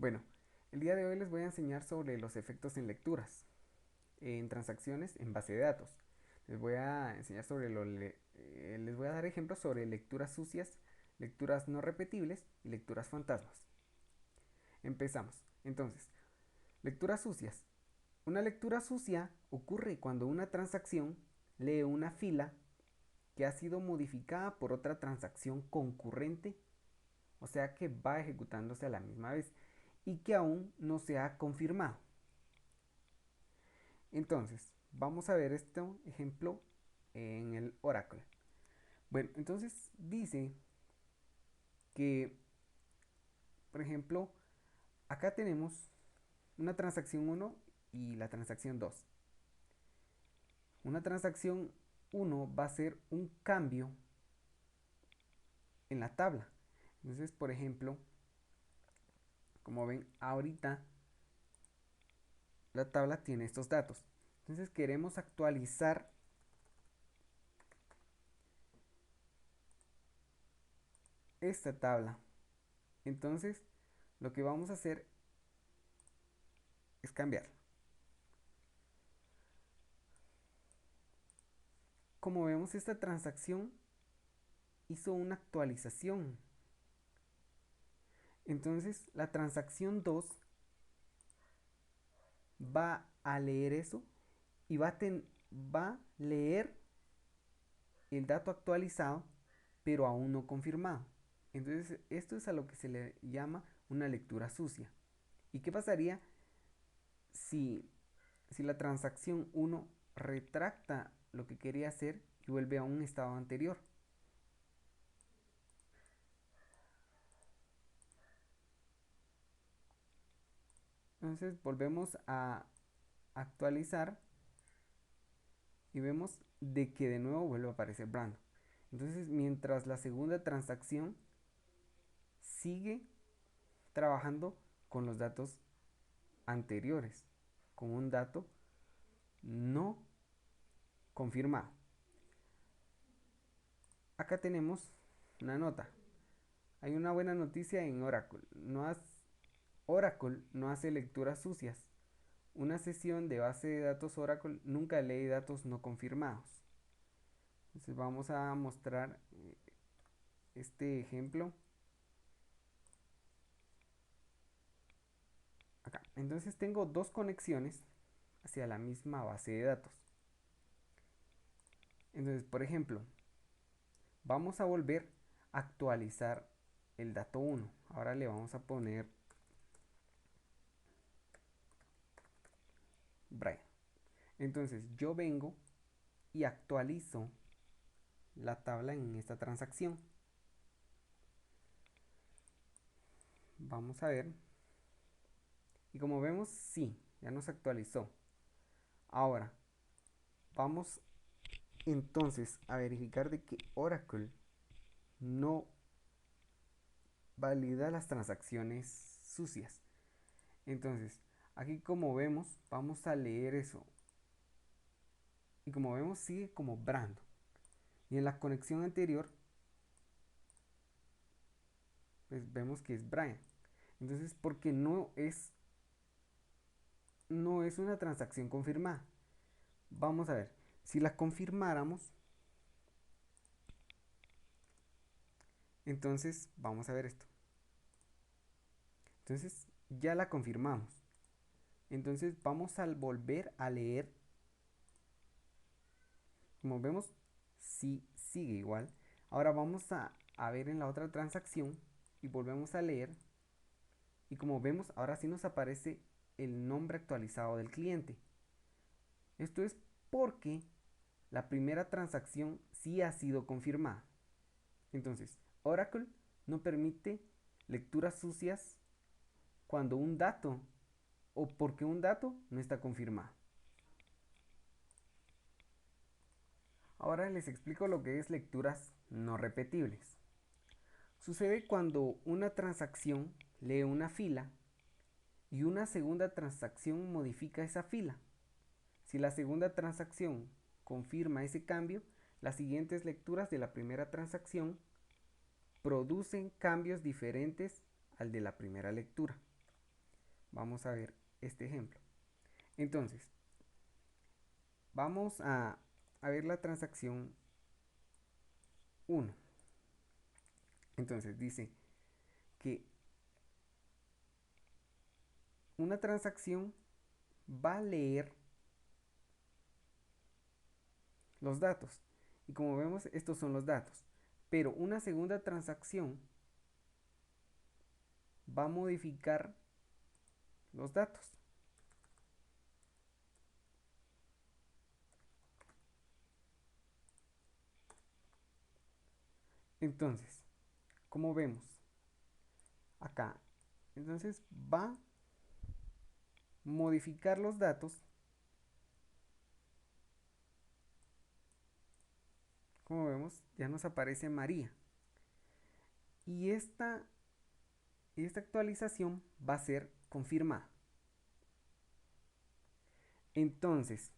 Bueno, el día de hoy les voy a enseñar sobre los efectos en lecturas, en transacciones en base de datos. Les voy a enseñar sobre les voy a dar ejemplos sobre lecturas sucias, lecturas no repetibles y lecturas fantasmas. Empezamos. Entonces, lecturas sucias. Una lectura sucia ocurre cuando una transacción lee una fila que ha sido modificada por otra transacción concurrente, o sea que va ejecutándose a la misma vez y que aún no se ha confirmado. Entonces, vamos a ver este ejemplo en el Oracle. Bueno, entonces dice que, por ejemplo, acá tenemos una transacción 1 y la transacción 2. Una transacción 1 va a ser un cambio en la tabla. Entonces, por ejemplo, como ven, ahorita la tabla tiene estos datos. Entonces queremos actualizar esta tabla. Entonces, lo que vamos a hacer es cambiarla. Como vemos, esta transacción hizo una actualización. Entonces, la transacción 2 va a leer eso y va a leer el dato actualizado, pero aún no confirmado. Entonces, esto es a lo que se le llama una lectura sucia. ¿Y qué pasaría si, si la transacción 1 retracta lo que quería hacer y vuelve a un estado anterior? Entonces volvemos a actualizar y vemos de que de nuevo vuelve a aparecer Brando. Entonces, mientras la segunda transacción sigue trabajando con los datos anteriores, con un dato no confirmado. Acá tenemos una nota. Hay una buena noticia en Oracle. Oracle no hace lecturas sucias. Una sesión de base de datos Oracle nunca lee datos no confirmados. Entonces vamos a mostrar este ejemplo acá. Entonces tengo dos conexiones hacia la misma base de datos. Entonces, por ejemplo, vamos a volver a actualizar el dato 1. Ahora le vamos a poner Brian. Entonces yo vengo y actualizo la tabla en esta transacción. Vamos a ver. Y como vemos, sí, ya nos actualizó. Ahora, vamos entonces a verificar de que Oracle no valida las transacciones sucias. Entonces, aquí como vemos, vamos a leer eso. Y como vemos, sigue como Brando. Y en la conexión anterior, pues vemos que es Brian. Entonces, porque no es una transacción confirmada. Vamos a ver, si la confirmáramos, entonces vamos a ver esto. Entonces, ya la confirmamos. Entonces, vamos a volver a leer. Como vemos, sí sigue igual. Ahora vamos a ver en la otra transacción y volvemos a leer. Y como vemos, ahora sí nos aparece el nombre actualizado del cliente. Esto es porque la primera transacción sí ha sido confirmada. Entonces, Oracle no permite lecturas sucias cuando un dato o porque un dato no está confirmado. Ahora les explico lo que es lecturas no repetibles. Sucede cuando una transacción lee una fila y una segunda transacción modifica esa fila. Si la segunda transacción confirma ese cambio, las siguientes lecturas de la primera transacción producen cambios diferentes al de la primera lectura. Vamos a ver este ejemplo. Entonces, vamos a ver la transacción 1. Entonces dice que una transacción va a leer los datos. Y como vemos, estos son los datos. Pero una segunda transacción va a modificar los datos. Entonces, como vemos acá, entonces va a modificar los datos. Como vemos, ya nos aparece María. Y esta actualización va a ser confirmada. Entonces,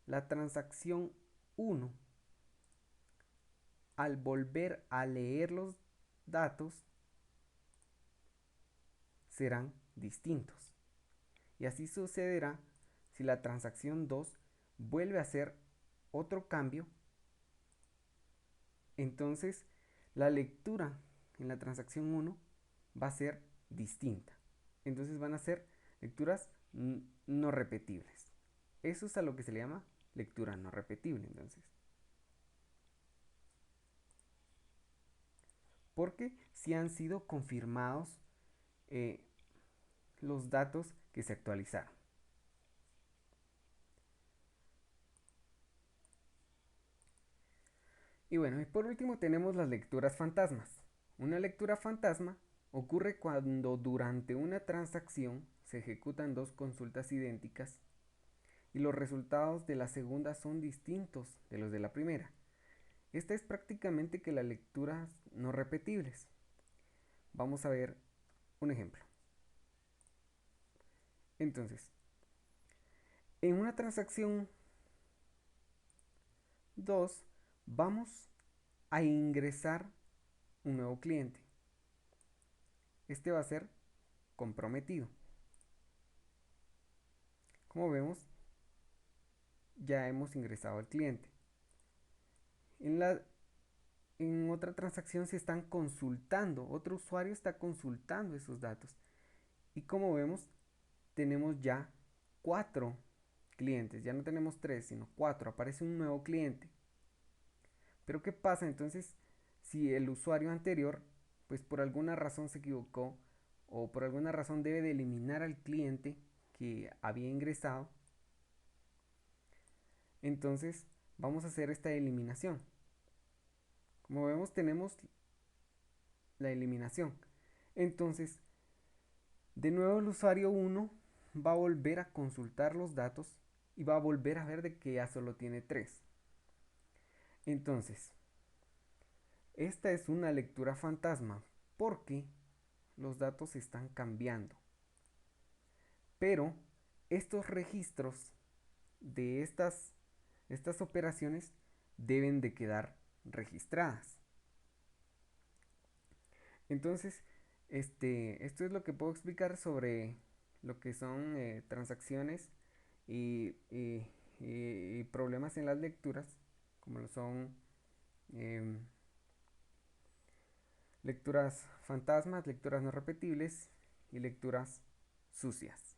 la transacción 1, al volver a leer los datos, serán distintos. Y así sucederá si la transacción 2 vuelve a hacer otro cambio. Entonces, la lectura en la transacción 1 va a ser distinta. Entonces van a ser lecturas no repetibles. Eso es a lo que se le llama lectura no repetible, entonces. Porque si han sido confirmados eh, los datos que se actualizaron. Y bueno, y por último tenemos las lecturas fantasmas. Una lectura fantasma ocurre cuando durante una transacción se ejecutan dos consultas idénticas y los resultados de la segunda son distintos de los de la primera. Esta es prácticamente que las lecturas no repetibles. Vamos a ver un ejemplo. Entonces, en una transacción 2 vamos a ingresar un nuevo cliente. Este va a ser comprometido. Como vemos, ya hemos ingresado al cliente. En, la, en otra transacción se están consultando, otro usuario está consultando esos datos. Y como vemos, tenemos ya 4 clientes, ya no tenemos 3, sino 4. Aparece un nuevo cliente. Pero ¿qué pasa entonces si el usuario anterior, pues por alguna razón se equivocó o por alguna razón debe de eliminar al cliente que había ingresado? Entonces vamos a hacer esta eliminación. Como vemos, tenemos la eliminación. Entonces, de nuevo el usuario 1 va a volver a consultar los datos y va a volver a ver de que ya solo tiene 3. Entonces, esta es una lectura fantasma porque los datos están cambiando. Pero estos registros de estas operaciones deben de quedar registradas. Entonces, esto es lo que puedo explicar sobre lo que son transacciones y problemas en las lecturas, como lo son em, lecturas fantasmas, lecturas no repetibles y lecturas sucias.